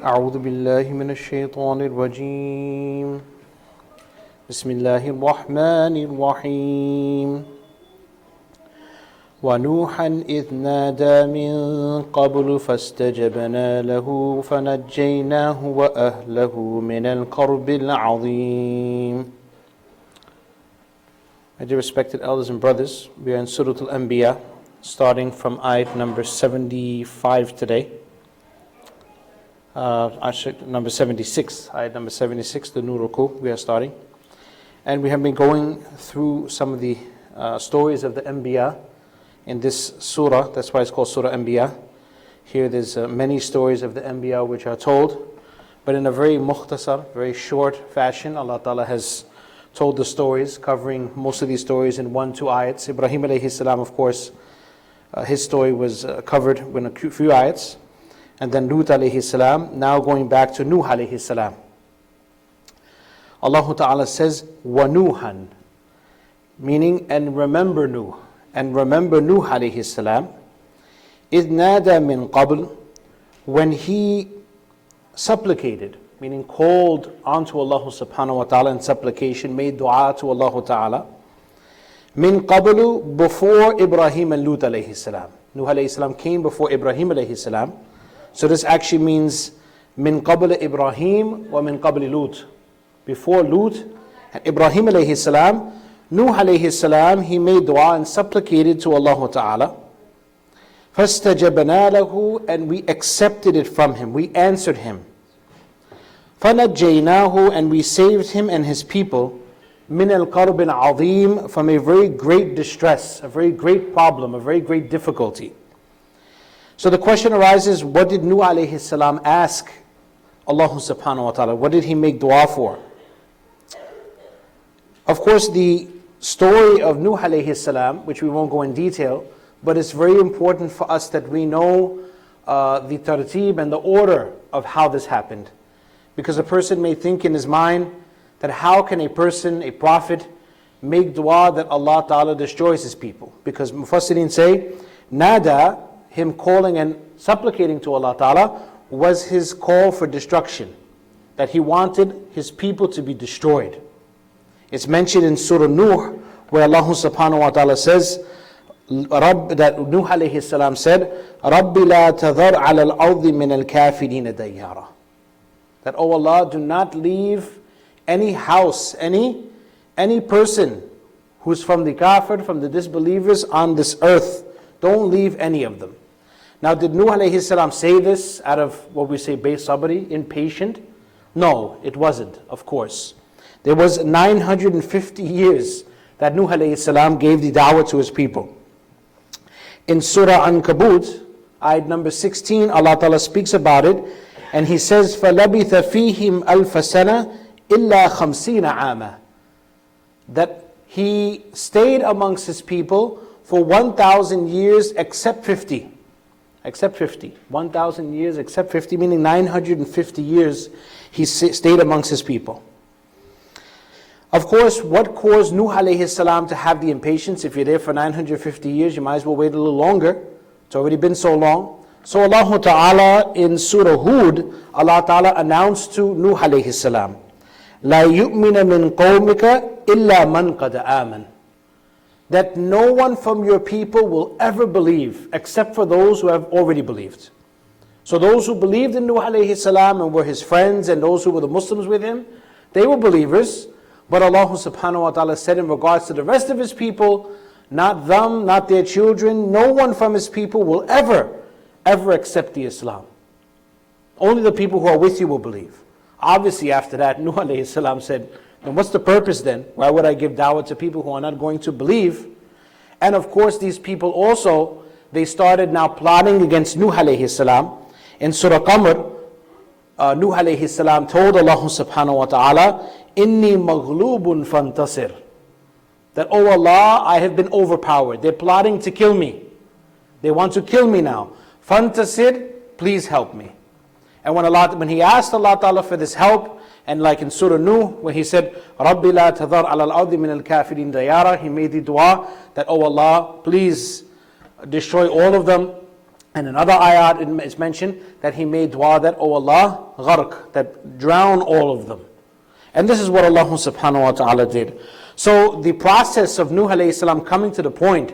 أعوذ بالله من الشيطان الرجيم بسم الله الرحمن الرحيم ونوحا إذ نادى من قبل فاستجبنا له فنجيناه وأهله من الكرب العظيم. My dear respected elders and brothers, we are in Surah Al-Anbiya, starting from ayat number 75 today. Number 76, ayat number 76, the new ruku, we are starting. And we have been going through some of the stories of the Anbiya in this surah. That's why it's called Surah Anbiya. Here there's many stories of the Anbiya which are told, but in a very mukhtasar, very short fashion. Allah Ta'ala has told the stories, covering most of these stories in 1-2 ayats. Ibrahim alayhi salam, of course, his story was covered in a few ayats. And then Lut alayhi salam, now going back to Nuh alayhi salam. Allah Ta'ala says, وَنُوحًا, meaning, and remember Nuh. And remember Nuh alayhi salam, إِذْ نَادَى مِنْ قَبْلِ, when he supplicated, meaning called onto Allah subhanahu wa ta'ala in supplication, made dua to Allah Ta'ala. Min qablu, before Ibrahim and Lut alayhi salam. Nuh alayhi salam came before Ibrahim alayhi salam. So this actually means min qabla Ibrahim wa min qabli Lut. Before Lut and Ibrahim alayhi salam, Nuh alayhi salam, he made dua and supplicated to Allah Ta'ala. فَاسْتَجَبْنَا لَهُ, and we accepted it from him, we answered him. فَنَجَّيْنَاهُ, and we saved him and his people, مِنَ الْكَرْبِ الْعَظِيمِ, from a very great distress, a very great problem, a very great difficulty. So the question arises, what did Nuh alayhi salam ask Allah subhanahu wa ta'ala? What did he make dua for? Of course, the story of Nuh alayhi salam, which we won't go in detail, but it's very important for us that we know the tartib and the order of how this happened. Because a person may think in his mind that how can a person, a prophet, make dua that Allah Ta'ala destroys his people? Because Mufassirin say, Nada, him calling and supplicating to Allah Ta'ala, was his call for destruction. That he wanted his people to be destroyed. It's mentioned in Surah Nuh, where Allah Subhanahu wa Ta'ala says, that Nuh alayhi salam said, رَبِّ لَا تَذَرْ عَلَى الْأَرْضِ مِنَ الْكَافِرِينَ دَيَّارًا. That, oh Allah, do not leave any house, any person who's from the kafir, from the disbelievers on this earth. Don't leave any of them. Now, did Nuh alayhi salam say this out of what we say, sabri, impatient? No, it wasn't, of course. There was 950 years that Nuh alayhi salam gave the da'wah to his people. In Surah Ankabut, ayat number 16, Allah Ta'ala speaks about it, and He says, فَلَبِثَ فِيهِمْ أَلْفَ سَنَةٍ إِلَّا خَمْسِينَ عَامًا, that he stayed amongst his people for 1,000 years except 50. Except 50. 1,000 years except 50, meaning 950 years he stayed amongst his people. Of course, what caused Nuh alayhi salam to have the impatience? If you're there for 950 years, you might as well wait a little longer. It's already been so long. So Allah Ta'ala in Surah Hud, Allah Ta'ala announced to Nuh alayhi salam, لا يؤمن من قومك إلا من قد آمن, that no one from your people will ever believe except for those who have already believed. So those who believed in Nuh alayhi salam and were his friends, and those who were the Muslims with him, they were believers. But Allah subhanahu wa ta'ala said in regards to the rest of his people, not them, not their children, no one from his people will ever accept the Islam. Only the people who are with you will believe. Obviously after that, Nuh alayhi salam said, then what's the purpose then? Why would I give da'wah to people who are not going to believe? And of course these people also, they started now plotting against Nuh alayhi salam. In Surah Qamar, Nuh alayhi salam told Allah subhanahu wa ta'ala, Inni maghlubun fantasir, that, oh Allah, I have been overpowered. They're plotting to kill me. They want to kill me now. Fantasir, please help me. And when he asked Allah Ta'ala for this help, and like in Surah Nuh, when he said, Rabbi la tadhar ala al-ardi min al-kafirin dayara, he made the dua that, oh Allah, please destroy all of them. And in other ayat it's mentioned that he made dua that, oh Allah, gharq, that drown all of them. And this is what Allah subhanahu wa ta'ala did. So the process of Nuh alayhi salam coming to the point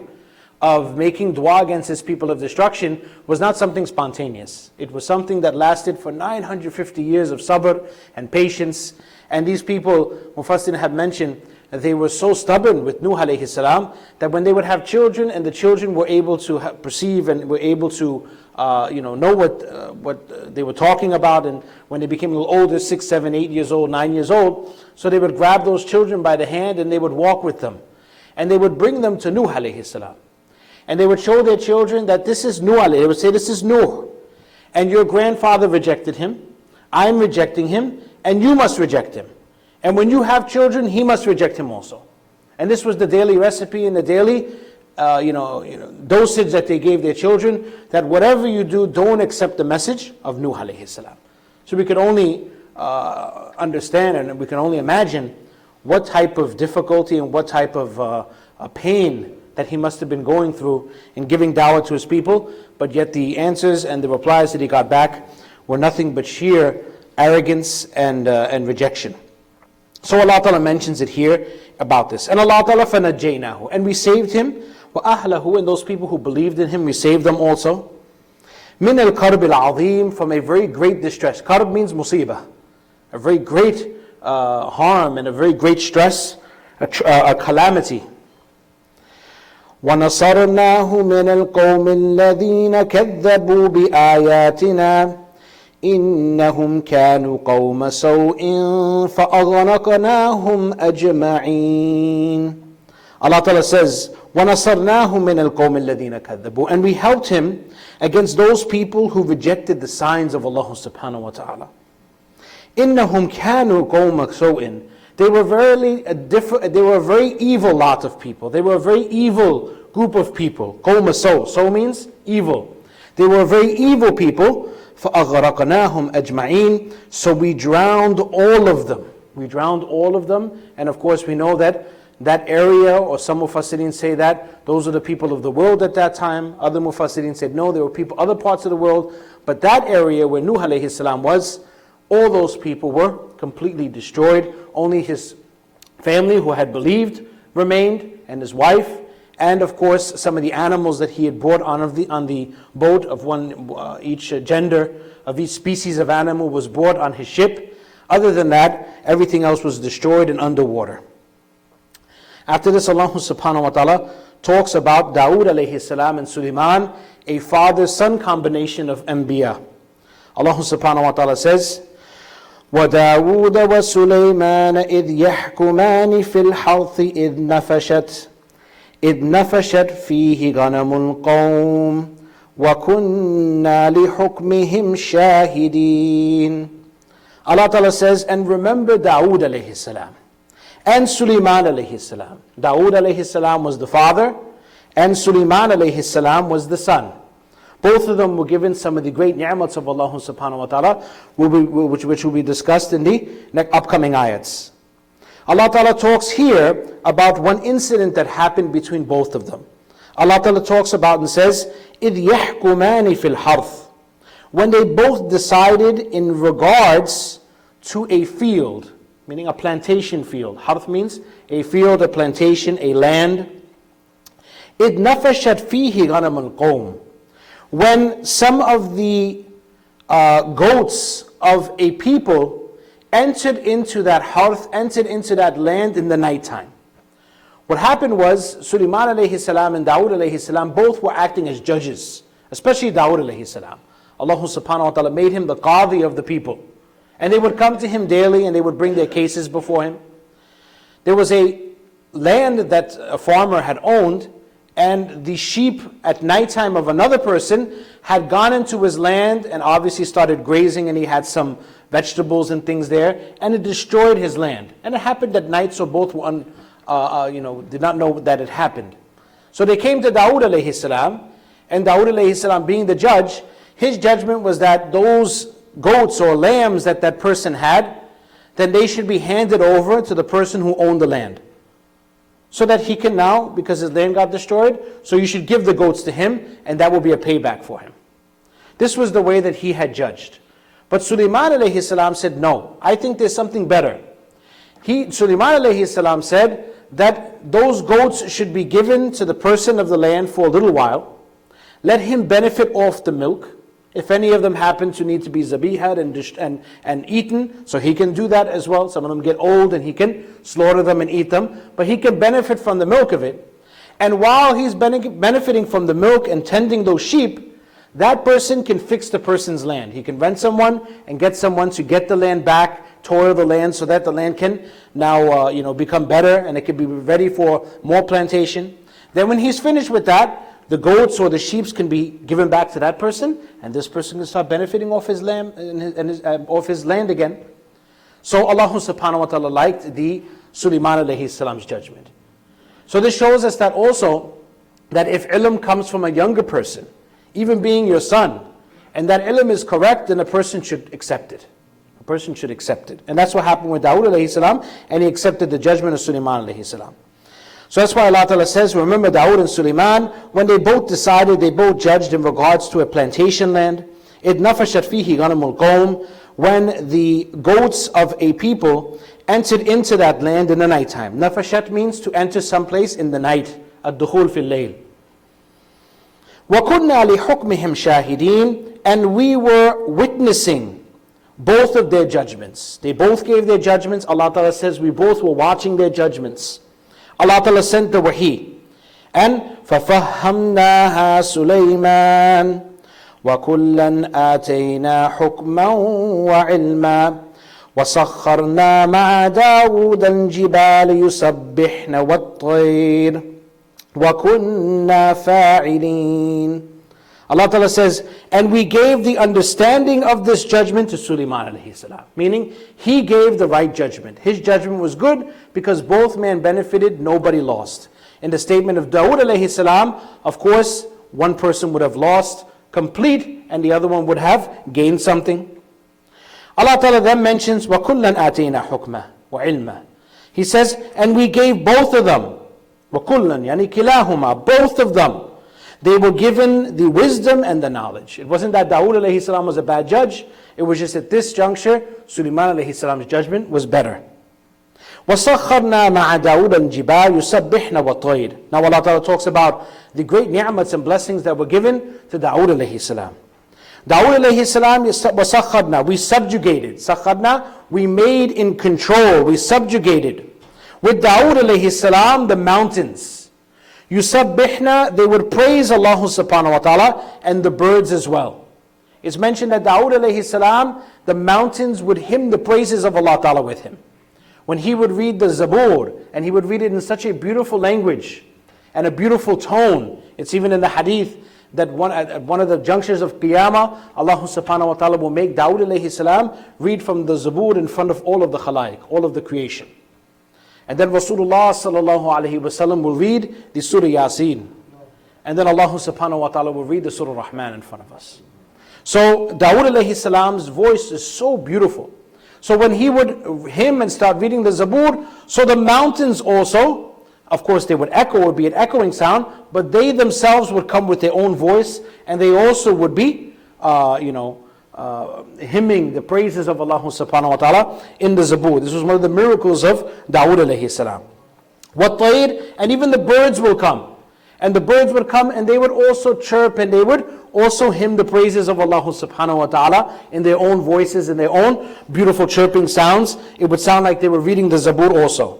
of making dua against his people of destruction was not something spontaneous. It was something that lasted for 950 years of sabr and patience. And these people, Mufassirin have mentioned, that they were so stubborn with Nuh alayhi salam that when they would have children and the children were able to perceive and were able to know what they were talking about, and when they became a little older, 6, 7, 8 years old, 9 years old, so they would grab those children by the hand and they would walk with them. And they would bring them to Nuh alayhi salam. And they would show their children that this is Nuh alayhi. They would say, this is Nuh. And your grandfather rejected him. I'm rejecting him. And you must reject him. And when you have children, he must reject him also. And this was the daily recipe and the daily dosage that they gave their children, that whatever you do, don't accept the message of Nuh alayhi salam. So we could only understand and we can only imagine what type of difficulty and what type of pain that he must have been going through in giving dawah to his people, but yet the answers and the replies that he got back were nothing but sheer arrogance and rejection. So Allah Ta'ala mentions it here about this. And Allah Ta'ala فَنَجَّيْنَاهُ, and we saved him, وَأَهْلَهُ, and those people who believed in him, we saved them also. مِنَ الْكَرْبِ الْعَظِيمِ, from a very great distress. Karb means musibah, a very great harm and a very great stress, a calamity. وَنَصَرْنَاهُ مِنَ الْقَوْمِ الَّذِينَ كَذَّبُوا بِآيَاتِنَا إِنَّهُمْ كَانُوا قَوْمَ سَوْءٍ فَأَغْرَقْنَاهُمْ أَجْمَعِينَ. Allah Ta'ala says, وَنَصَرْنَاهُ مِنَ الْقَوْمِ الَّذِينَ كَذَّبُوا, and we helped him against those people who rejected the signs of Allah subhanahu wa ta'ala. إِنَّهُمْ كَانُوا قَوْمَ سَوْءٍ, they were a very evil lot of people. They were a very evil group of people. قَوْمَ سَوْء, so means evil. They were very evil people. فَأَغْرَقْنَاهُمْ أَجْمَعِينَ, so we drowned all of them. We drowned all of them. And of course we know that that area, or some Mufassirin say that those are the people of the world at that time. Other Mufassirin said no, there were people other parts of the world. But that area where Nuh alayhi salam was, all those people were completely destroyed. Only his family who had believed remained, and his wife, and of course some of the animals that he had brought on the boat of each gender of each species of animal was brought on his ship. Other than that, everything else was destroyed and underwater. After this, Allah subhanahu wa ta'ala talks about Dawood alayhi salam and Sulaiman, a father-son combination of Anbiya. Allah subhanahu wa ta'ala says, وَدَاوُودَ وَسُلَيْمَانَ إِذْ يَحْكُمَانِ فِي الْحَرْثِ إذ نفشت فيه غنم القوم وَكُنَّا لِحُكْمِهِمْ شَاهِدِينَ. Allah Ta'ala says, and remember Dawood alayhi salam and Sulaiman alayhi salam. Dawood alayhi salam was the father, and Sulaiman alayhi salam was the son. Both of them were given some of the great ni'mats of Allah subhanahu wa ta'ala, which will be discussed in the upcoming ayats. Allah Ta'ala talks here about one incident that happened between both of them. Allah Ta'ala talks about and says, إِذْ يَحْكُمَانِ فِي الْحَرْثِ, when they both decided in regards to a field, meaning a plantation field. Harth means a field, a plantation, a land. إِذْ نَفَشَتْ فِيهِ غَنَمُ الْقَوْمِ, when some of the goats of a people entered into that harth, entered into that land in the nighttime. What happened was, Sulaiman alayhi salam and Dawood alayhi salam both were acting as judges, especially Dawood alayhi salam. Allah subhanahu wa ta'ala made him the qadi of the people. And they would come to him daily and they would bring their cases before him. There was a land that a farmer had owned, and the sheep at nighttime of another person had gone into his land and obviously started grazing, and he had some vegetables and things there, and it destroyed his land. And it happened at night, so both were did not know that it happened. So they came to Dawood alayhi salam, and Dawood alayhi salam being the judge, his judgment was that those goats or lambs that that person had, then they should be handed over to the person who owned the land. So that he can now, because his land got destroyed, so you should give the goats to him, and that will be a payback for him. This was the way that he had judged. But Sulaiman alayhi salam said, no, I think there's something better. Sulaiman alayhi salam said that those goats should be given to the person of the land for a little while. Let him benefit off the milk. If any of them happen to need to be zabihad and eaten, so he can do that as well. Some of them get old and he can slaughter them and eat them, but he can benefit from the milk of it. And while he's benefiting from the milk and tending those sheep, that person can fix the person's land. He can rent someone and get someone to get the land back, toil the land so that the land can now become better and it can be ready for more plantation. Then when he's finished with that, the goats or the sheep can be given back to that person, and this person can start benefiting off his land off his land again. So Allah subhanahu wa ta'ala liked the Sulaiman alayhi salam's judgment. So this shows us that also, that if ilm comes from a younger person, even being your son, and that ilm is correct, then a person should accept it. A person should accept it. And that's what happened with Dawood alayhi salam, and he accepted the judgment of Sulaiman alayhi salam. So that's why Allah Ta'ala says, remember Dawood and Sulaiman, when they both decided, they both judged in regards to a plantation land. إِذْ نَفَشَتْ فِيهِ غَنَمُ الْقَوْمِ, when the goats of a people entered into that land in the nighttime. Nafashat means to enter someplace in the night. الدخول في الليل. وَكُنَّا لِحُكْمِهِمْ شَاهِدِينَ, and we were witnessing both of their judgments. They both gave their judgments. Allah Ta'ala says we both were watching their judgments. Allah Ta'ala sent the wahi. And فَفَهَّمْنَاهَا سُلَيْمَانَ وَكُلًّا آتَيْنَا حُكْمًا وَعِلْمًا وَسَخَّرْنَا مَعَ دَاوُودَ الْجِبَالَ يُسَبِّحْنَ وَالطَّيْرَ وَكُنَّا فَاعِلِينَ. Allah Ta'ala says, and we gave the understanding of this judgment to Sulaiman alayhi salam. Meaning, he gave the right judgment. His judgment was good because both men benefited, nobody lost. In the statement of Dawood alayhi salam, of course, one person would have lost complete and the other one would have gained something. Allah Ta'ala then mentions, وَكُلًّا آتَيْنَا حُكْمًا وَعِلْمًا. He says, and we gave both of them, وَكُلًّا يعني كِلَاهُمَا, both of them, they were given the wisdom and the knowledge. It wasn't that Dawood alayhi salam was a bad judge. It was just at this juncture, Sulaiman alayhi salam's judgment was better. وَسَخَّرْنَا مَعَ دَاوُودَ الْجِبَالَ يُسَبِّحْنَ وَالطَّيْرَ. Now Allah Ta'ala talks about the great ni'mats and blessings that were given to Dawood alayhi salam. Dawood alayhi salam, وَسَخَّرْنَا, we subjugated. Sakharna, we made in control, we subjugated. With Dawood alayhi salam, the mountains. Yusabbihna, they would praise Allah subhanahu wa ta'ala, and the birds as well. It's mentioned that Dawood alayhi salam, the mountains would hymn the praises of Allah ta'ala with him. When he would read the Zabur, and he would read it in such a beautiful language, and a beautiful tone. It's even in the hadith, that at one of the junctures of Qiyamah, Allah subhanahu wa ta'ala will make Dawood alayhi salam read from the Zabur in front of all of the khalaiq, all of the creation. And then Rasulullah sallallahu alaihi wasallam will read the Surah Yasin. And then Allah subhanahu wa ta'ala will read the Surah Rahman in front of us. So Dawood alayhi salam's voice is so beautiful. So when he would hymn and start reading the Zabur, so the mountains also, of course they would echo, it would be an echoing sound, but they themselves would come with their own voice, and they also would be, hymning the praises of Allah subhanahu wa ta'ala in the Zabur. This was one of the miracles of Dawood alayhi salam. وَالطَّيْرِ, and even the birds will come. And the birds would come and they would also chirp and they would also hymn the praises of Allah subhanahu wa ta'ala in their own voices, in their own beautiful chirping sounds. It would sound like they were reading the Zabur also.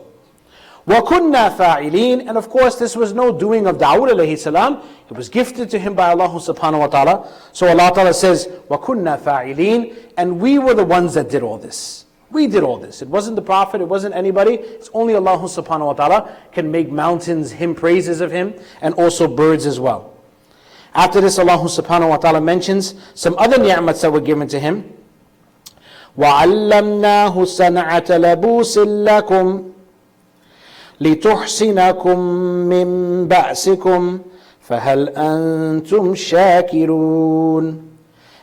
وَكُنَّا فَاعِلِينَ, and of course this was no doing of Dawood alayhi salam. It was gifted to him by Allah subhanahu wa ta'ala. So Allah ta'ala says, وَكُنَّا فَاعِلِينَ, and we were the ones that did all this. We did all this. It wasn't the Prophet, it wasn't anybody. It's only Allah subhanahu wa ta'ala can make mountains hymn praises of him, and also birds as well. After this, Allah subhanahu wa ta'ala mentions some other ni'mats that were given to him. وَعَلَّمْنَاهُ صَنْعَةَ لَبُوسٍ لَكُمْ لِتُحْسِنَكُمْ مِنْ بَأْسِكُمْ فَهَلْ أَنْتُمْ شَاكِرُونَ.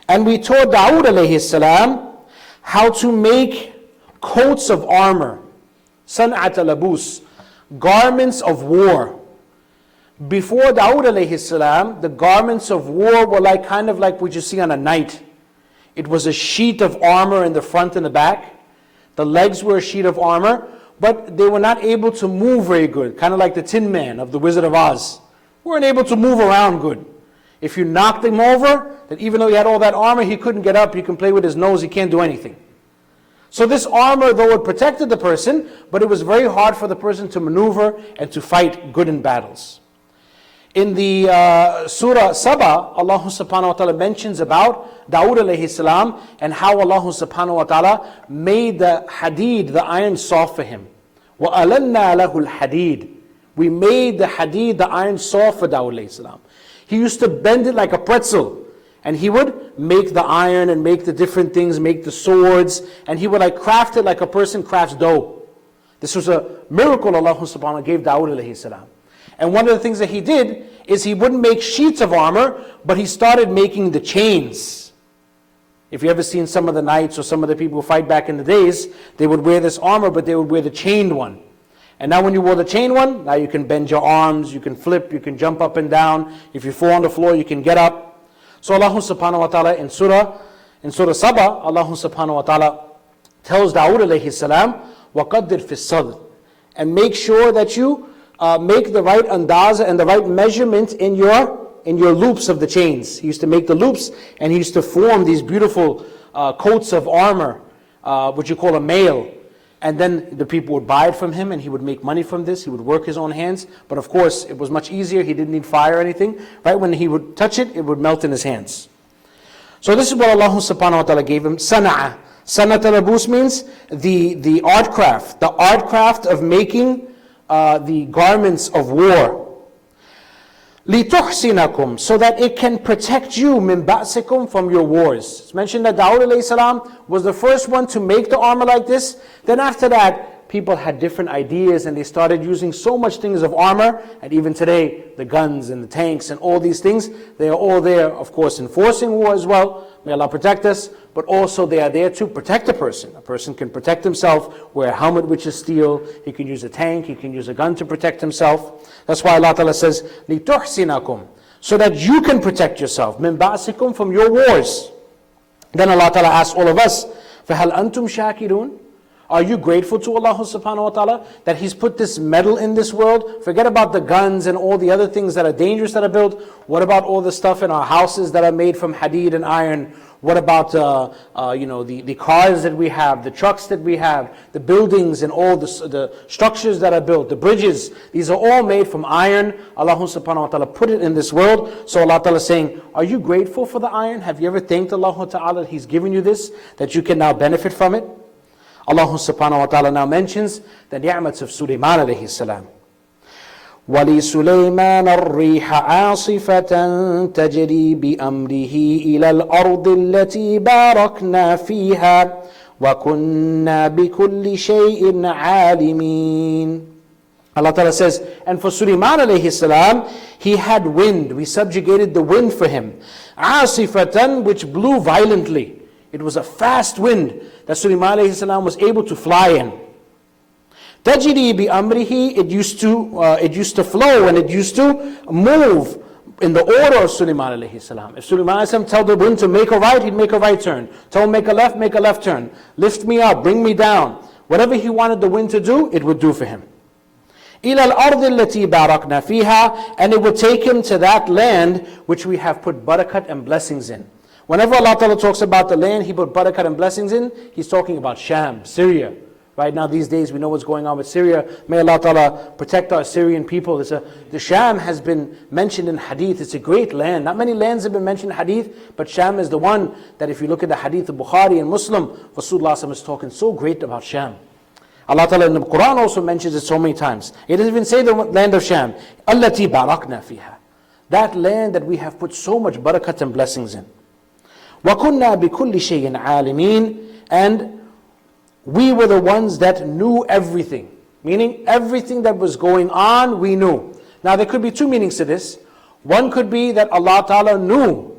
And we taught Dawood alayhi salam how to make coats of armor, san'at al-labus, garments of war. Before Dawood alayhi salam, the garments of war were like kind of like what you see on a knight. It was a sheet of armor in the front and the back. The legs were a sheet of armor, but they were not able to move very good. Kind of like the Tin Man of the Wizard of Oz. Weren't able to move around good. If you knocked him over, then even though he had all that armor, he couldn't get up. He can play with his nose. He can't do anything. So this armor, though it protected the person, but it was very hard for the person to maneuver and to fight good in battles. In the Surah Saba, Allah subhanahu wa ta'ala mentions about Dawood alayhi salam and how Allah subhanahu wa ta'ala made the hadid, the iron, soft for him. وَأَلَنَّا لَهُ الْحَدِيدِ We made the hadid, the iron, soft for Dawood alayhi salam. He used to bend it like a pretzel, and he would make the iron and make the different things, make the swords, and he would like craft it like a person crafts dough. This was a miracle Allah subhanahu wa ta'ala gave Dawood alayhi salam. And one of the things that he did is he wouldn't make sheets of armor, but he started making the chains. If you ever seen some of the knights or some of the people who fight back in the days, they would wear this armor, but they would wear the chained one. And now when you wore the chained one, now you can bend your arms, you can flip, you can jump up and down. If you fall on the floor, you can get up. So Allah subhanahu wa ta'ala in Surah Saba, Allah subhanahu wa ta'ala tells Dawood alayhi salam, وَقَدِّرْ فِي الصَّدْرِ And make sure that you make the right andaza and the right measurement in your loops of the chains. He used to make the loops, and he used to form these beautiful coats of armor, which you call a mail. And then the people would buy it from him, and he would make money from this. He would work his own hands. But of course, it was much easier. He didn't need fire or anything. Right when he would touch it, it would melt in his hands. So this is what Allah subhanahu wa ta'ala gave him. Sana'a. Sanat al-Abus means the art craft of making the garments of war. لِتُحْسِنَكُمْ So that it can protect you مِنْ بَأْسِكُمْ from your wars. It's mentioned that Dawood alayhi salam was the first one to make the armor like this. Then after that, people had different ideas and they started using so much things of armor. And even today, the guns and the tanks and all these things, they are all there, of course, enforcing war as well. May Allah protect us. But also they are there to protect a person. A person can protect himself, wear a helmet which is steel. He can use a tank, he can use a gun to protect himself. That's why Allah Ta'ala says, لِتُحْسِنَكُمْ So that you can protect yourself. مِنْ بَأْسِكُمْ From your wars. Then Allah Ta'ala asks all of us, فَهَلْ أَنْتُمْ شَاكِرُونَ Are you grateful to Allah subhanahu wa ta'ala that He's put this metal in this world? Forget about the guns and all the other things that are dangerous that are built. What about all the stuff in our houses that are made from hadid and iron? What about the cars that we have, the trucks that we have, the buildings and all the structures that are built, the bridges? These are all made from iron. Allah subhanahu wa ta'ala put it in this world. So Allah ta'ala is saying, are you grateful for the iron? Have you ever thanked Allah ta'ala that He's given you this, that you can now benefit from it? Allah subhanahu wa ta'ala now mentions the ni'mats of Sulaiman alayhi salam. وَلِسُلَيْمَانَ الرِّيحَ عَاصِفَةً تَجْرِي بِأَمْرِهِ إِلَى الْأَرْضِ الَّتِي بَارَكْنَا فِيهَا وَكُنَّا بِكُلِّ شَيْءٍ عَالِمِينَ. Allah Ta'ala says, and for Sulaiman alayhi salam, he had wind. We subjugated the wind for him. عَاصِفَةً which blew violently. It was a fast wind that Sulaiman alayhi salam was able to fly in. Tajri bi amrihi, it used to flow and it used to move in the order of Sulaiman alayhi salam. If Sulaiman alayhi salam told the wind to make a right, he'd make a right turn. Told him make a left turn. Lift me up, bring me down. Whatever he wanted the wind to do, it would do for him. إِلَى الْأَرْضِ الَّتِي بَارَكْنَا فِيهَا And it would take him to that land which we have put barakat and blessings in. Whenever Allah Ta'ala talks about the land He put barakat and blessings in, He's talking about Sham, Syria. Right now these days we know what's going on with Syria. May Allah Ta'ala protect our Syrian people. The Sham has been mentioned in hadith. It's a great land. Not many lands have been mentioned in hadith, but Sham is the one that if you look at the hadith of Bukhari and Muslim, Rasulullah is talking so great about Sham. Allah Ta'ala in the Quran also mentions it so many times. It doesn't even say the land of Sham. Allati barakna fiha. That land that we have put so much barakat and blessings in. وَكُنَّا بِكُلِّ شَيْءٍ عَالِمِينَ And we were the ones that knew everything. Meaning everything that was going on, we knew. Now there could be two meanings to this. One could be that Allah Ta'ala knew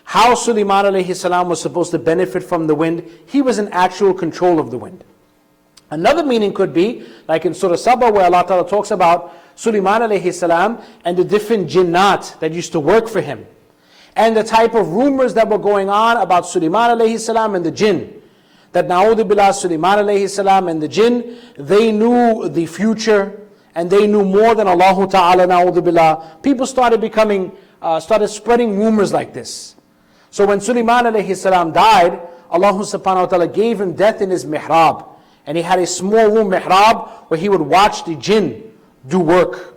how Sulaiman alayhi salam was supposed to benefit from the wind. He was in actual control of the wind. Another meaning could be, like in Surah Saba where Allah Ta'ala talks about Sulaiman alayhi salam and the different jinnat that used to work for him, and the type of rumors that were going on about Sulaiman alayhi salam and the jinn, that na'udhu billah, Sulaiman alayhi salam and the jinn, they knew the future, and they knew more than Allah Ta'ala, na'udhu billah. People started spreading rumors like this. So when Sulaiman alayhi salam died, Allah subhanahu wa ta'ala gave him death in his mihrab. And he had a small room mihrab where he would watch the jinn do work.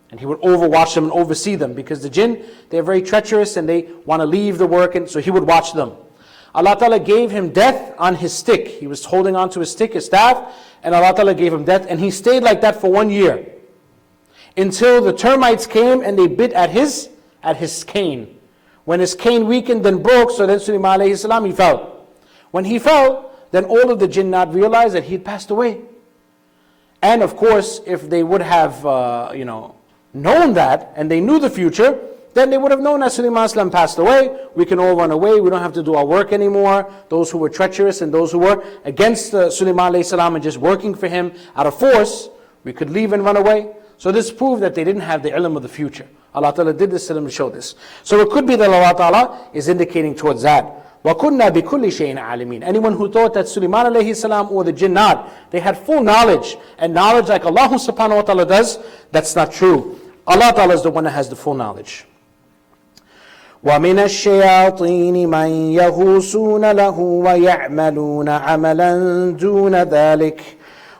And he would overwatch them and oversee them, because the jinn, they're very treacherous and they want to leave the work, and so he would watch them. Allah Ta'ala gave him death on his stick. He was holding on to his stick, his staff, and Allah Ta'ala gave him death, and he stayed like that for 1 year. Until the termites came and they bit at his cane. When his cane weakened and broke, so then Sulaiman alayhi salam, he fell. When he fell, then all of the jinnat realized that he had passed away. And of course, if they would have known that, and they knew the future, then they would have known that Sulaiman salam passed away. We can all run away. We don't have to do our work anymore. Those who were treacherous and those who were against Sulaiman alayhi salam and just working for him out of force, we could leave and run away. So this proved that they didn't have the ilm of the future. Allah Ta'ala did this to them to show this. So it could be that Allah Ta'ala is indicating towards that. وَكُنَّا بِكُلِّ شَيْءٍ عَالِمِينَ. Anyone who thought that Sulaiman alayhi salam or the jinnat, they had full knowledge, and knowledge like Allah subhanahu wa ta'ala does, that's not true. Allah Ta'ala is the one that has the full knowledge. وَمِنَ الشَّيَاطِينِ مَنْ يَغُوصُونَ لَهُ وَيَعْمَلُونَ عَمَلًا دُونَ ذَلِكَ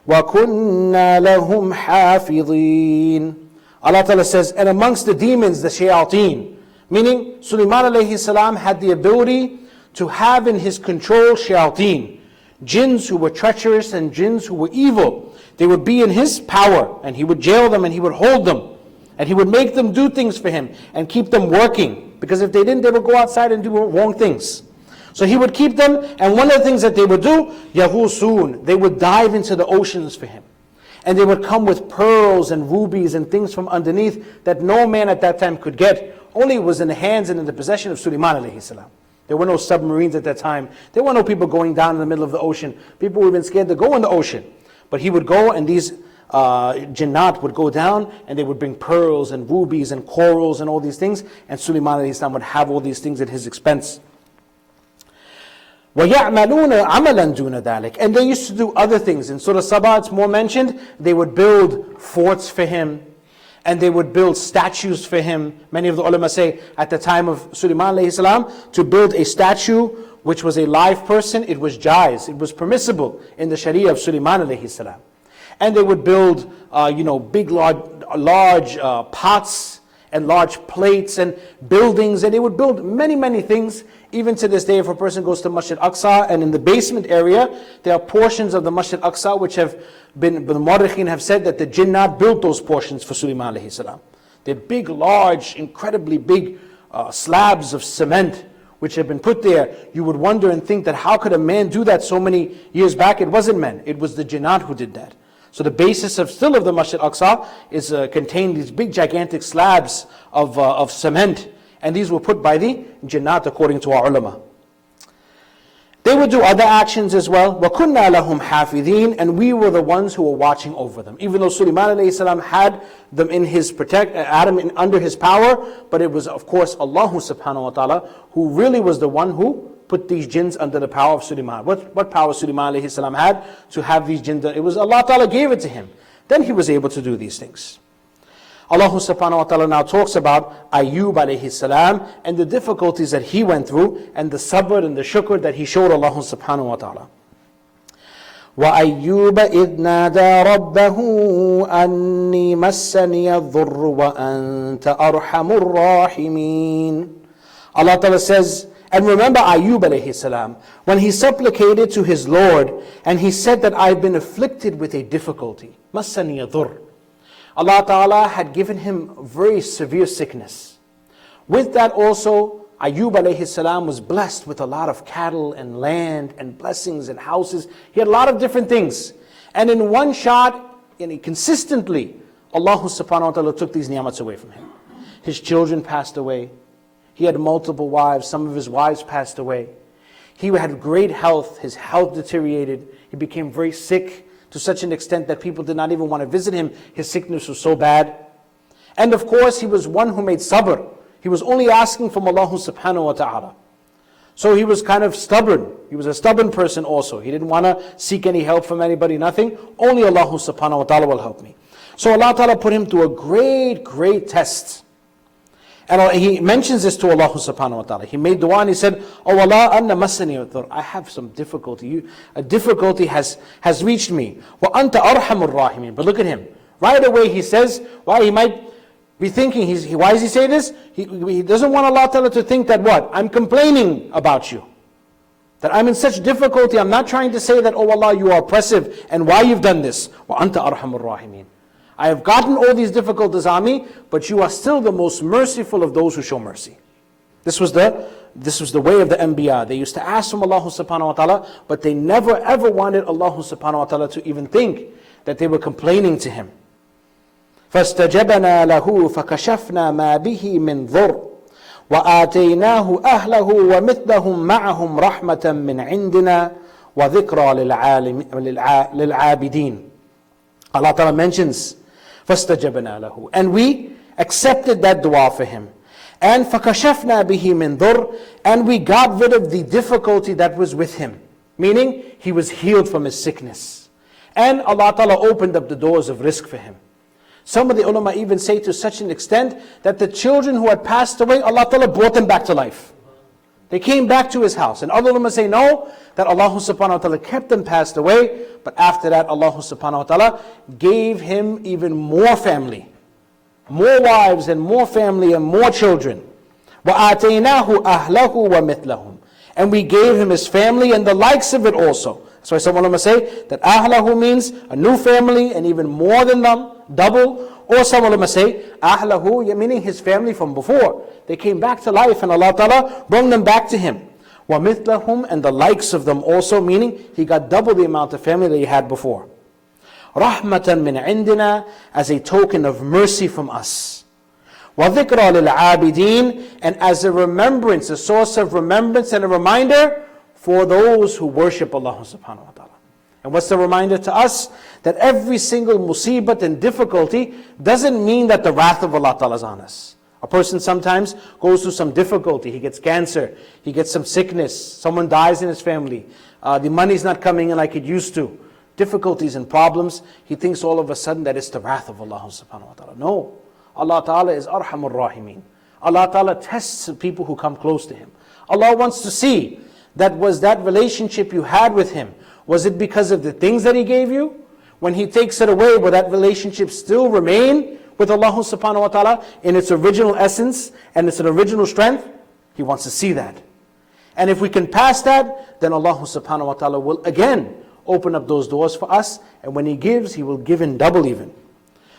وَكُنَّا لَهُمْ حَافِظِينَ. Allah Ta'ala says, and amongst the demons, the shayateen, meaning Sulaiman alayhi salam had the ability to have in his control shayateen, jinns who were treacherous and jinns who were evil. They would be in his power, and he would jail them and he would hold them, and he would make them do things for him and keep them working, because if they didn't, they would go outside and do wrong things. So he would keep them, and one of the things that they would do, yahusun, they would dive into the oceans for him. And they would come with pearls and rubies and things from underneath that no man at that time could get. Only it was in the hands and in the possession of Sulaiman alayhi salam. There were no submarines at that time. There were no people going down in the middle of the ocean. People would have been scared to go in the ocean. But he would go, and these jinnat would go down, and they would bring pearls and rubies and corals and all these things, and Sulaiman alayhi salam would have all these things at his expense. وَيَعْمَلُونَ عَمَلًا دُونَ ذَلِكَ. And they used to do other things. In Surah Sabah, it's more mentioned, they would build forts for him, and they would build statues for him. Many of the ulama say, at the time of Sulaiman alayhi salam, to build a statue which was a live person, it was jaiz, it was permissible in the sharia of Sulaiman alayhi salam. And they would build big large pots and large plates and buildings, and they would build many things. Even to this day, if a person goes to Masjid Aqsa, and in the basement area, there are portions of the Masjid Aqsa which have been, the Mu'arrikhin have said that the jinnat built those portions for Sulaiman alayhi salam. They're big, large, incredibly big slabs of cement which have been put there. You would wonder and think that how could a man do that so many years back? It wasn't men, it was the jinnat who did that. So the basis of the Masjid Aqsa is contained these big gigantic slabs of cement, and these were put by the jinnat according to our ulama. They would do other actions as well. وَكُنَّا لَهُمْ حَافِظِينَ. And we were the ones who were watching over them. Even though Sulaiman alayhi salam had them in his under his power, but it was of course Allah subhanahu wa ta'ala who really was the one who put these jinns under the power of Sulaiman. What power Sulaiman alayhi salam had to have these jinns? It was Allah Ta'ala gave it to him. Then he was able to do these things. Allah subhanahu wa ta'ala now talks about Ayyub alayhi salam and the difficulties that he went through, and the sabr and the shukr that he showed Allah subhanahu wa ta'ala. وَأَيُّوبَ إِذْ نَادَى رَبَّهُ أَنِّي مَسَّنِيَ الضُّرُّ وَأَنْتَ أَرْحَمُ الرَّاحِمِينَ. Allah Ta'ala says, and remember Ayyub alayhi salam, when he supplicated to his Lord, and he said that I've been afflicted with a difficulty. مَسَّنِيَ الضُّرُّ. Allah Ta'ala had given him very severe sickness. With that also, Ayyub alayhi salam was blessed with a lot of cattle and land and blessings and houses. He had a lot of different things. And in one shot, consistently, Allah subhanahu wa ta'ala took these ni'mats away from him. His children passed away. He had multiple wives. Some of his wives passed away. He had great health. His health deteriorated. He became very sick, to such an extent that people did not even want to visit him. His sickness was so bad. And of course, he was one who made sabr. He was only asking from Allah subhanahu wa ta'ala. So he was kind of stubborn. He was a stubborn person also. He didn't want to seek any help from anybody, nothing. Only Allah subhanahu wa ta'ala will help me. So Allah ta'ala put him through a great, great test. And he mentions this to Allah subhanahu wa ta'ala. He made dua and he said, "Oh Allah, anna masani al-dhur." I have some difficulty. A difficulty has reached me. Wa anta arhamur rahimin. But look at him. Right away he says, why he might be thinking, why does he say this? He doesn't want Allah Ta'ala to think that what? I'm complaining about you. That I'm in such difficulty. I'm not trying to say that, oh Allah, you are oppressive and why you've done this. وَأَنْتَ أَرْحَمُ الرَّاحِمِينَ. I have gotten all these difficulties on me, but you are still the most merciful of those who show mercy. This was the way of the Anbiya. They used to ask from Allah subhanahu wa ta'ala, but they never ever wanted Allah subhanahu wa ta'ala to even think that they were complaining to Him. فاستجبنا له فكشفنا ما به من ضر وآتيناه أهله ومثلهم معهم رحمة من عندنا وذكرى للعابدين. Allah Ta'ala mentions فاستجبنا له, and we accepted that dua for him. And فكشفنا به من ضر, and we got rid of the difficulty that was with him, meaning he was healed from his sickness. And Allah Ta'ala opened up the doors of rizq for him. Some of the ulama even say to such an extent that the children who had passed away, Allah Ta'ala brought them back to life. They came back to his house. And other ulama say no, that Allah subhanahu wa ta'ala kept them passed away, but after that Allah subhanahu wa ta'ala gave him even more family, more wives and more family and more children. وَآتَيْنَاهُ أَهْلَهُ وَمِثْلَهُم, and we gave him his family and the likes of it also. That's why some ulama say that ahlahu means a new family and even more than them, double. Or some ulama say ahlahu, meaning his family from before. They came back to life and Allah Ta'ala brought them back to him. وَمِثْلَهُمْ, and the likes of them also, meaning he got double the amount of family that he had before. رَحْمَةً مِنْ عِنْدِنَا, as a token of mercy from us. وَذِكْرَى لِلْعَابِدِينَ, and as a remembrance, a source of remembrance and a reminder for those who worship Allah subhanahu wa ta'ala. And what's the reminder to us? That every single musibat and difficulty doesn't mean that the wrath of Allah Ta'ala is on us. A person sometimes goes through some difficulty. He gets cancer, he gets some sickness, someone dies in his family, the money's not coming in like it used to. Difficulties and problems, he thinks all of a sudden that it's the wrath of Allah subhanahu wa ta'ala. No, Allah Ta'ala is Arhamur Rahimin. Allah Ta'ala tests people who come close to Him. Allah wants to see that was that relationship you had with Him, was it because of the things that He gave you? When He takes it away, will that relationship still remain with Allah subhanahu wa ta'ala in its original essence and its original strength? He wants to see that. And if we can pass that, then Allah subhanahu wa ta'ala will again open up those doors for us. And when He gives, He will give in double even.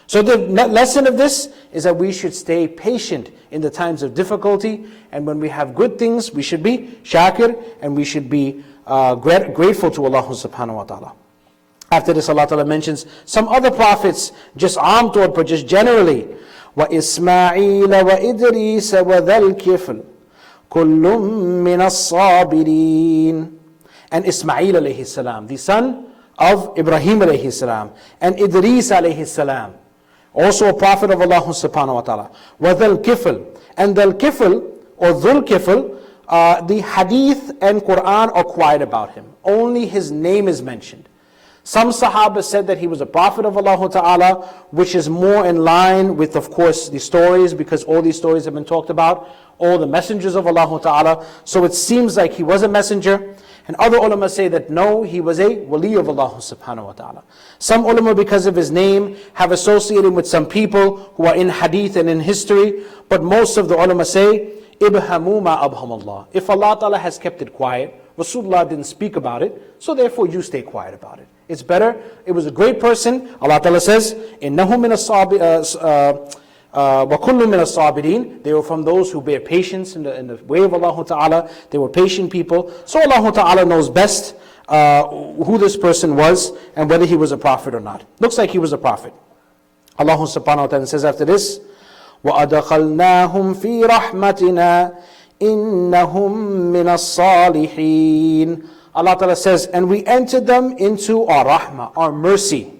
So the lesson of this is that we should stay patient in the times of difficulty. And when we have good things, we should be shakir and we should be grateful to Allah subhanahu wa ta'ala. After this, Allah Ta'ala mentions some other prophets, just amtawad, but just generally. وَإِسْمَاعِيلَ وَإِدْرِيسَ وَذَا الْكِفْلِ كُلٌّ مِّنَ الصَّابِرِينَ. And Ismail alayhi salam, the son of Ibrahim alayhi salam, and Idris alayhi salam, also a prophet of Allah subhanahu wa ta'ala. وَذَا الْكِفْلِ, and Dhul Kifl or Dhul Kifl, the hadith and Quran are quiet about him. Only his name is mentioned. Some Sahaba said that he was a prophet of Allah Ta'ala, which is more in line with, of course, the stories, because all these stories have been talked about, all the messengers of Allah Ta'ala. So it seems like he was a messenger. And other ulama say that no, he was a wali of Allah Subhanahu wa Ta'ala. Some ulama, because of his name, have associated with some people who are in hadith and in history. But most of the ulama say, Ibhamu ma abham Allah. If Allah Ta'ala has kept it quiet, Rasulullah didn't speak about it, so therefore you stay quiet about it. It's better. It was a great person. Allah Ta'ala says, إِنَّهُ مِنَ وَكُلُّ مِنَ الصَّابِرِينَ. They were from those who bear patience in the way of Allah Ta'ala. They were patient people. So Allah Ta'ala knows best who this person was and whether he was a prophet or not. Looks like he was a prophet. Allah Subhanahu wa Ta'ala says after this, وَأَدْخَلْنَاهُمْ فِي رَحْمَتِنَا إِنَّهُمْ مِنَ الصَّالِحِينَ. Allah Ta'ala says, and we entered them into our rahmah, our mercy.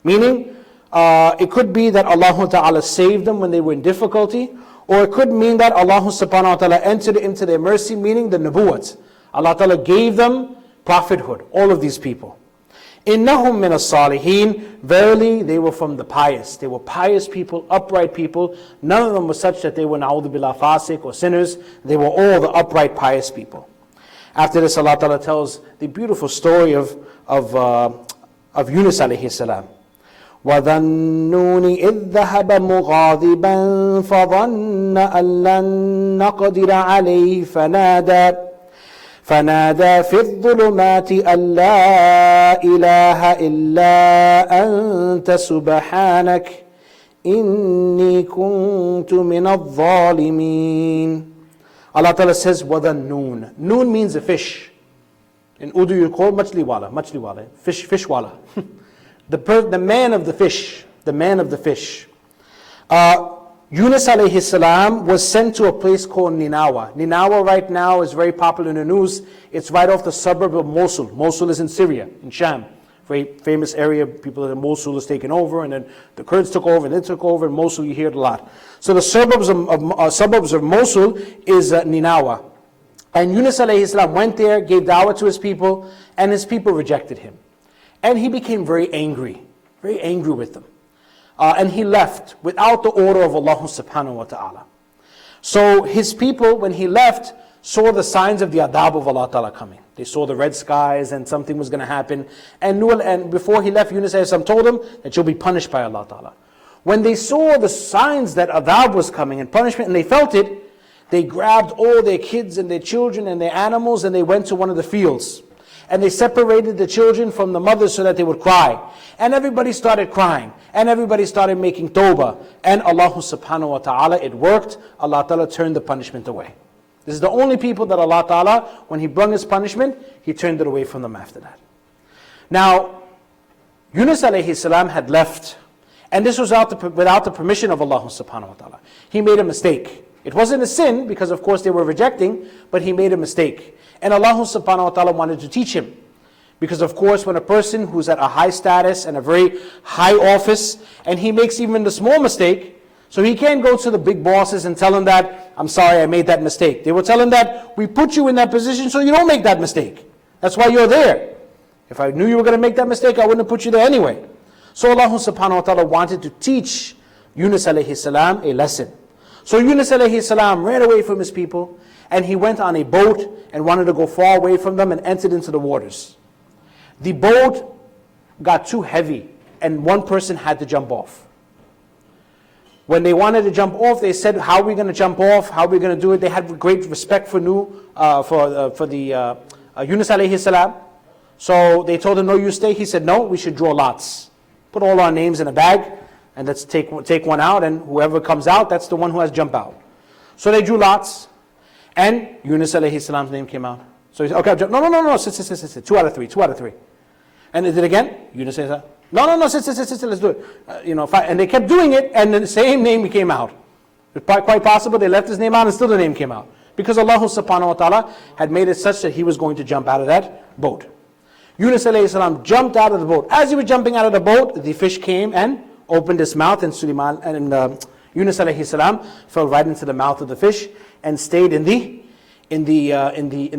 Meaning, It could be that Allah Ta'ala saved them when they were in difficulty, or it could mean that Allah Subhanahu wa Ta'ala entered into their mercy, meaning the nubuwwat. Allah Ta'ala gave them prophethood, all of these people. Innahum min as-salihin, verily they were from the pious. They were pious people, upright people. None of them were such that they were na'udhu billah fasiq or sinners. They were all the upright pious people. After this, Allah Ta'ala tells the beautiful story of Yunus alayhi salam. وَذَا النُّونِ إِذْ ذَهَبَ مُغَاضِبًا فَظَنَّ أَن لَّن نَّقْدِرَ عَلَيْهِ فنادى في الظلمات أن لا إله إلا أنت سبحانك إني كنت من الظالمين. Allah Ta'ala says, وَذَا النُّونِ. Noon means a fish. In Urdu you call machliwala, fishwala. The man of the fish, the man of the fish. Yunus alayhi salam was sent to a place called Ninawa. Ninawa right now is very popular in the news. It's right off the suburb of Mosul. Mosul is in Syria, in Sham. Very famous area. People in Mosul is taken over, and then the Kurds took over, and they took over. In Mosul, you hear it a lot. So the suburbs of Mosul is Ninawa. And Yunus alayhi salam went there, gave da'wah to his people, and his people rejected him. And he became very angry with them. And he left without the order of Allah subhanahu wa ta'ala. So his people, when he left, saw the signs of the adab of Allah ta'ala coming. They saw the red skies and something was going to happen. And before he left, Yunus told them that you'll be punished by Allah ta'ala. When they saw the signs that adab was coming and punishment, and they felt it, they grabbed all their kids and their children and their animals, and they went to one of the fields. And they separated the children from the mothers so that they would cry. And everybody started crying. And everybody started making tawbah. And Allah subhanahu wa ta'ala, it worked. Allah ta'ala turned the punishment away. This is the only people that Allah ta'ala, when He brought His punishment, He turned it away from them after that. Now, Yunus alayhi salam had left. And this was without the permission of Allah subhanahu wa ta'ala. He made a mistake. It wasn't a sin, because of course they were rejecting, but he made a mistake. And Allah subhanahu wa ta'ala wanted to teach him. Because of course when a person who's at a high status and a very high office, and he makes even the small mistake, so he can't go to the big bosses and tell them that, I'm sorry, I made that mistake. They will tell him that, we put you in that position so you don't make that mistake. That's why you're there. If I knew you were going to make that mistake, I wouldn't have put you there anyway. So Allah subhanahu wa ta'ala wanted to teach Yunus alayhi salam a lesson. So Yunus alayhi salam ran away from his people, and he went on a boat and wanted to go far away from them and entered into the waters. The boat got too heavy and one person had to jump off. When they wanted to jump off, they said, how are we going to jump off? How are we going to do it? They had great respect for Yunus alayhi salam. So they told him, no, you stay. He said, no, we should draw lots. Put all our names in a bag, and let's take one out, and whoever comes out, that's the one who has to jump out. So they drew lots, and Yunus alayhi salam's name came out. So he said, okay, no, sit, 2 out of 3. And they did it again. Yunus said, no, sit, let's do it. And they kept doing it, and the same name came out. It's quite possible they left his name out, and still the name came out. Because Allah subhanahu wa ta'ala had made it such that he was going to jump out of that boat. Yunus alayhi salam jumped out of the boat. As he was jumping out of the boat, the fish came and opened his mouth, and Yunus alayhi salam fell right into the mouth of the fish and stayed in the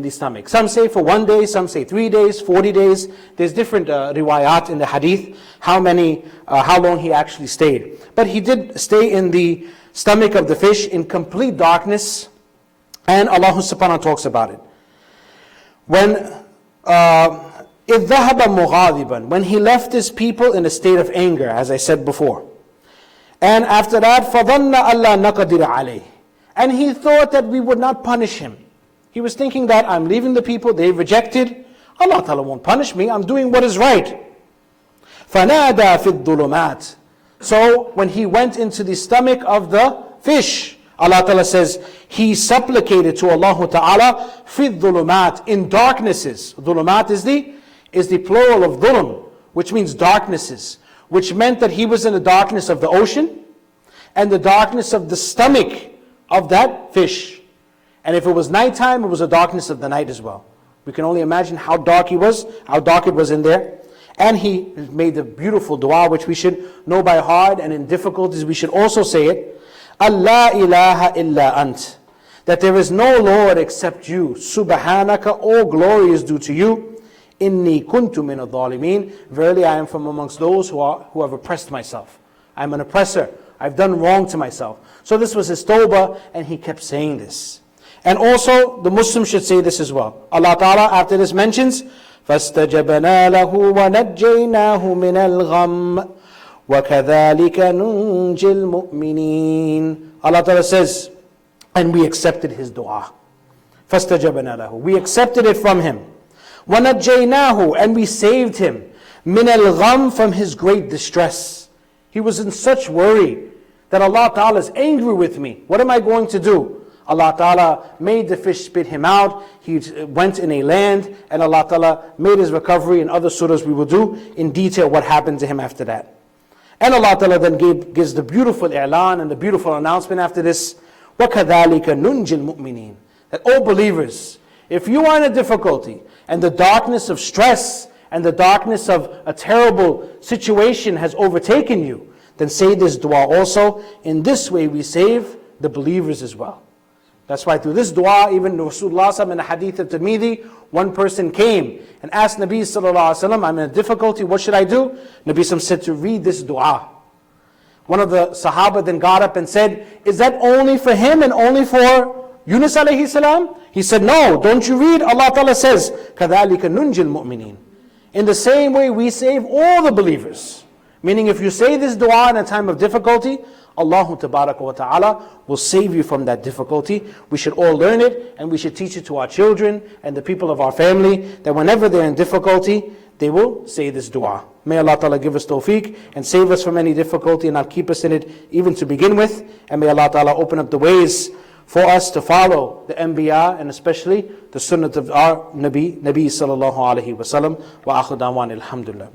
stomach. Some say for 1 day, some say 3 days, 40 days. There's different riwayat in the hadith how long he actually stayed. But he did stay in the stomach of the fish in complete darkness, and Allah subhanahu wa ta'ala talks about it. When إِذْ ذَهَبَ مُغَاضِبًا, when he left his people in a state of anger, as I said before. And after that, فَظَنَّ أَلَّا نَقْدِرَ عَلَيْهِ, and he thought that we would not punish him. He was thinking that I'm leaving the people, they rejected, Allah Ta'ala won't punish me, I'm doing what is right. فَنَادَى فِي الظُّلُمَاتِ, so when he went into the stomach of the fish, Allah Ta'ala says, he supplicated to Allah Ta'ala فِي الظُّلُمَاتِ, in darknesses. Dhulumat is the plural of dhulum, which means darknesses, which meant that he was in the darkness of the ocean and the darkness of the stomach of that fish. And if it was nighttime, it was the darkness of the night as well. We can only imagine how dark it was in there. And he made the beautiful dua which we should know by heart, and in difficulties we should also say it. Allah ilaha illa ant. That there is no Lord except you. Subhanaka, all glory is due to you. Inni kuntu min al-dhalimeen. Verily I am from amongst those who have oppressed myself. I am an oppressor. I've done wrong to myself. So this was his tawbah, and he kept saying this. And also the Muslims should say this as well. Allah Ta'ala after this mentions, فَاسْتَجَبْنَا لَهُ وَنَجَّيْنَاهُ مِنَ الْغَمِّ وَكَذَلِكَ نُنْجِي الْمُؤْمِنِينَ. Allah Ta'ala says, and we accepted his dua. فَاسْتَجَبْنَا لَهُ. We accepted it from him. وَنَجَّيْنَاهُ. And we saved him. مِنَ الْغَمِّ. From his great distress. He was in such worry that Allah Ta'ala is angry with me. What am I going to do? Allah Ta'ala made the fish spit him out. He went in a land, and Allah Ta'ala made his recovery. In other surahs we will do in detail what happened to him after that. And Allah Ta'ala then gives the beautiful i'lan and the beautiful announcement after this. وَكَذَلِكَ نُنْجِي الْمُؤْمِنِينَ. That all believers, if you are in a difficulty, and the darkness of stress, and the darkness of a terrible situation has overtaken you, then say this dua also. In this way we save the believers as well. That's why through this dua, even Rasulullah in the hadith of Tirmidhi, one person came and asked Nabi sallallahu alaihi wasallam, I'm in a difficulty, what should I do? Nabi said to read this dua. One of the Sahaba then got up and said, is that only for him and only for Yunus alayhi salam? He said, no, don't you read? Allah Ta'ala says, كَذَلِكَ نُنْجِي الْمُؤْمِنِينَ. In the same way we save all the believers. Meaning if you say this dua in a time of difficulty, Allah Tabaraka wa Ta'ala will save you from that difficulty. We should all learn it, and we should teach it to our children and the people of our family, that whenever they're in difficulty, they will say this dua. May Allah Ta'ala give us tawfiq and save us from any difficulty and not keep us in it even to begin with. And may Allah Ta'ala open up the ways for us to follow the Anbiya, and especially the sunnah of our Nabi Sallallahu Alaihi Wasallam. Wa akhu da'wan alhamdulillah.